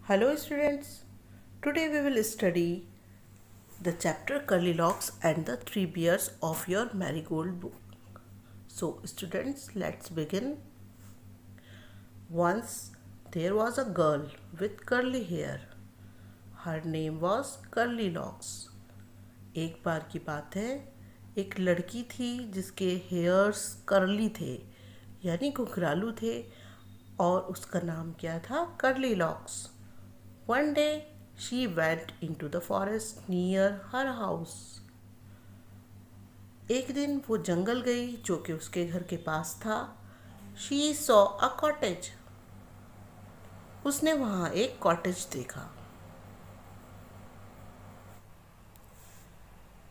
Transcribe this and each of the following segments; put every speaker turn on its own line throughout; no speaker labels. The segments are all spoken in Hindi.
Hello students, today we will study the chapter Goldilocks and the Three Bears of your Marigold book. So students, let's begin. Once there was a girl with curly hair. Her name was Goldilocks. एक बार की बात है, एक लड़की थी जिसके हेयर्स कर्ली थे यानी घुंघरालू थे और उसका नाम क्या था? Curly locks. One day she went into the forest near her house. एक दिन वो जंगल गई जो कि उसके घर के पास था. She saw a cottage. उसने वहाँ एक कॉटेज देखा.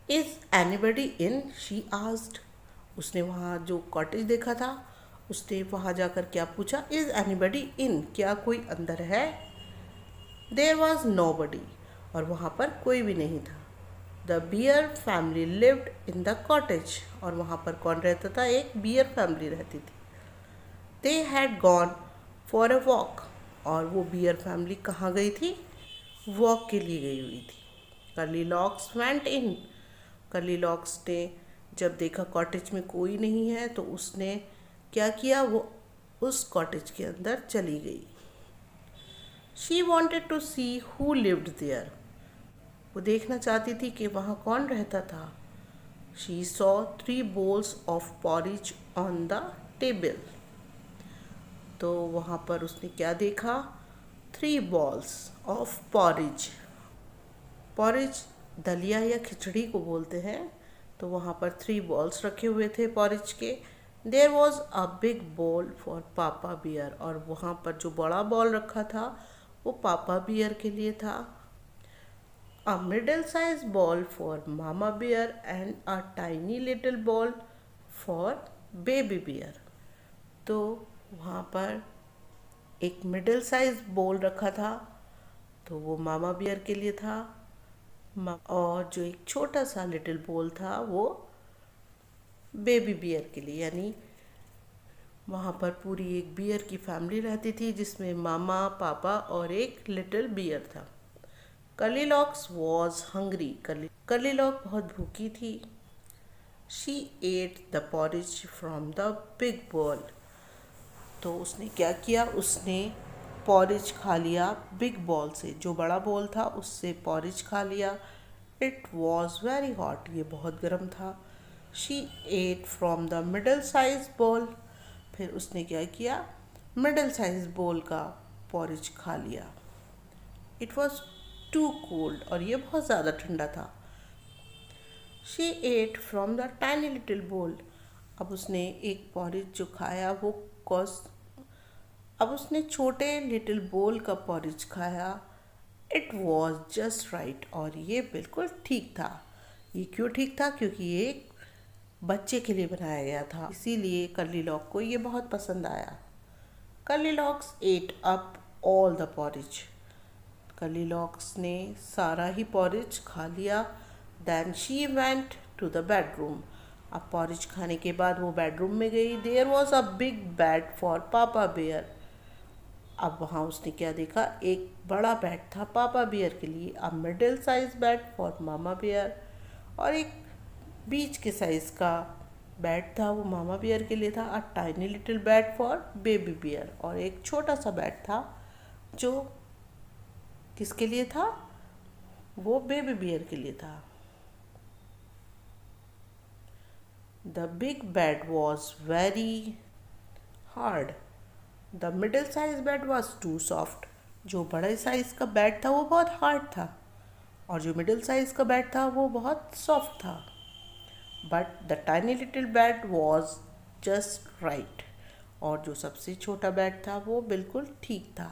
Is anybody in? She asked. उसने वहाँ जो कॉटेज देखा था उसने वहाँ जाकर क्या पूछा? Is anybody in? क्या कोई अंदर है? There was nobody. और वहाँ पर कोई भी नहीं था. The bear family lived in the cottage. और वहाँ पर कौन रहता था? एक बियर फैमिली रहती थी. They had gone for a walk. और वो बियर फैमिली कहाँ गई थी? वॉक के लिए गई हुई थी. Goldilocks went in. Goldilocks ने जब देखा कॉटेज में कोई नहीं है तो उसने क्या किया? वो उस कॉटेज के अंदर चली गई. She wanted to see who lived there. वो देखना चाहती थी कि वहाँ कौन रहता था. She saw 3 bowls of porridge on the table. तो वहाँ पर उसने क्या देखा? 3 bowls of porridge. porridge दलिया या खिचड़ी को बोलते हैं. तो वहाँ पर 3 bowls रखे हुए थे porridge के. There was a big bowl for Papa Bear. और वहाँ पर जो बड़ा बॉल रखा था वो पापा बियर के लिए था. A middle size ball for Mama Bear and a tiny little ball for Baby Bear. तो वहाँ पर एक मिडिल साइज बॉल रखा था तो वो मामा बियर के लिए था और जो एक छोटा सा लिटिल बॉल था वो बेबी बियर के लिए. यानी वहाँ पर पूरी एक बियर की फैमिली रहती थी जिसमें मामा, पापा और एक लिटिल बियर था. Goldilocks was hungry. Goldilocks बहुत भूखी थी. She ate the porridge from the big bowl. तो उसने क्या किया? उसने पॉरिज खा लिया बिग बॉल से. जो बड़ा बॉल था उससे पॉरिज खा लिया. It was very hot. ये बहुत गर्म था. She ate from the middle size bowl. फिर उसने क्या किया? मिडिल साइज बोल का पॉरिज खा लिया. It was too cold. और ये बहुत ज़्यादा ठंडा था. She ate from the tiny little bowl. अब उसने एक पॉरिज जो खाया वो अब उसने छोटे लिटिल बोल का पॉरिज खाया. It was just right. और ये बिल्कुल ठीक था. ये क्यों ठीक था? क्योंकि ये एक बच्चे के लिए बनाया गया था, इसीलिए Goldilocks को ये बहुत पसंद आया. Goldilocks ate up all the porridge. Goldilocks ने सारा ही पॉरिज खा लिया. Then she went to the bedroom. अब पॉरिज खाने के बाद वो बेडरूम में गई. There was a big bed for Papa Bear. अब वहाँ उसने क्या देखा? एक बड़ा बेड था पापा बियर के लिए. A middle size bed for Mama Bear. और एक बीच के साइज का बेड था वो मामा बियर के लिए था. A tiny little bed for baby bear. और एक छोटा सा बेड था जो किसके लिए था? वो बेबी बियर के लिए था. The big bed was very hard. The middle size bed was too soft. जो बड़े साइज का बेड था वो बहुत हार्ड था और जो मिडिल साइज का बेड था वो बहुत सॉफ्ट था. But the tiny little bed was just right. और जो सबसे छोटा बेड था वो बिल्कुल ठीक था.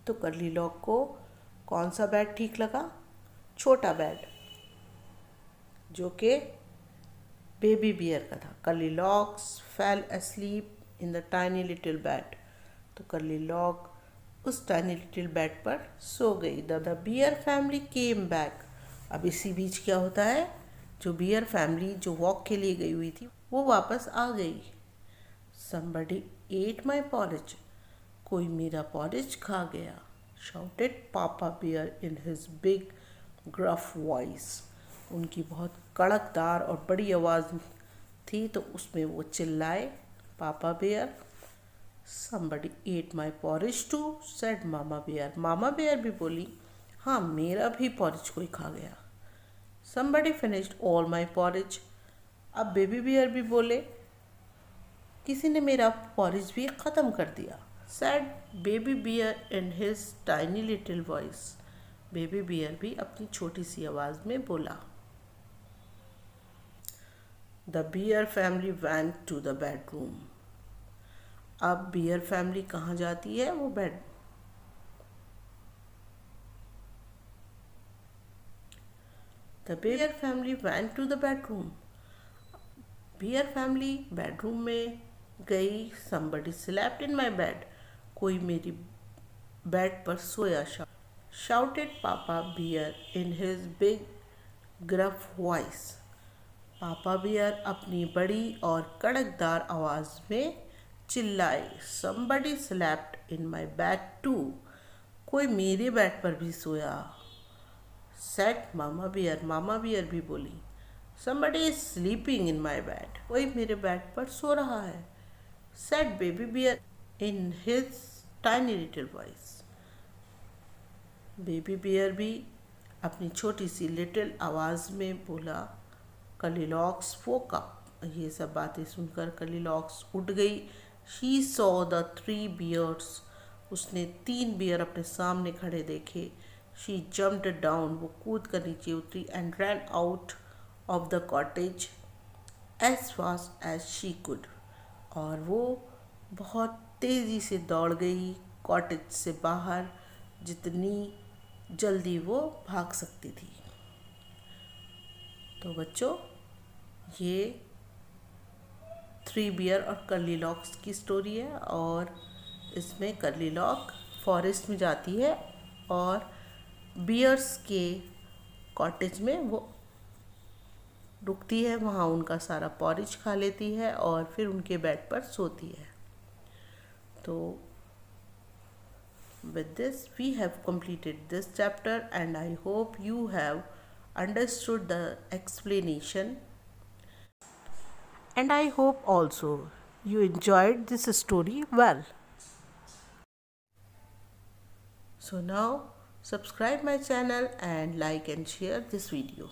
तो Goldilocks को कौन सा बेड ठीक लगा? छोटा बेड जो कि बेबी बियर का था. Goldilocks fell asleep in the tiny little bed. तो Goldilocks उस टाइनी लिटिल बेड पर सो गई. The beer family came back. अब इसी बीच क्या होता है? जो बियर फैमिली जो वॉक के लिए गई हुई थी वो वापस आ गई. Somebody ate my porridge. कोई मेरा पॉरिज खा गया, shouted Papa Bear in his big gruff voice. उनकी बहुत कड़कदार और बड़ी आवाज़ थी तो उसमें वो चिल्लाए, papa bear. Somebody ate my porridge too, said Mama Bear. Mama bear भी बोली, हाँ मेरा भी पॉरिज कोई खा गया. Somebody finished all my porridge. अब बेबी बियर भी बोले, किसी ने मेरा पॉरिज भी ख़त्म कर दिया. Said baby bear in his tiny little voice. Baby bear भी अपनी छोटी सी आवाज़ में बोला. The bear family went to the bedroom. अब बियर फैमिली कहाँ जाती है? वो bed. The bear family went to the bedroom. Beer family bedroom में गई. Somebody slept in my bed. कोई मेरी बेड पर सोया. Shouted Papa Bear in his big gruff voice. पापा बियर अपनी बड़ी और कड़कदार आवाज़ में चिल्लाए. Somebody slept in my bed too. कोई मेरे बेड पर भी सोया. Said Mama Bear. मामा बियर भी बोली, Somebody is sleeping in my bed. कोई मेरे बेड पर सो रहा है. Said Baby Bear in his tiny little voice. Baby bear भी अपनी छोटी सी लिटिल आवाज़ में बोला. कलीलॉक्स woke up. ये सब बातें सुनकर कलीलॉक्स उठ गई. She saw the 3 bears. उसने 3 बियर अपने सामने खड़े देखे. She jumped down. वो कूद कर नीचे उतरी and ran out of the cottage as fast as she could. और वो बहुत तेज़ी से दौड़ गई कॉटेज से बाहर, जितनी जल्दी वो भाग सकती थी. तो बच्चों, ये 3 बियर और कर्लीलॉक्स की स्टोरी है. और इसमें कर्लीलॉक फॉरेस्ट में जाती है और बियर्स के कॉटेज में वो रुकती है. वहाँ उनका सारा पॉरिज खा लेती है और फिर उनके बेड पर सोती है. तो with this we have completed this chapter and I hope you have understood the explanation, and I hope also you enjoyed this story well. So now subscribe my channel and like and share this video.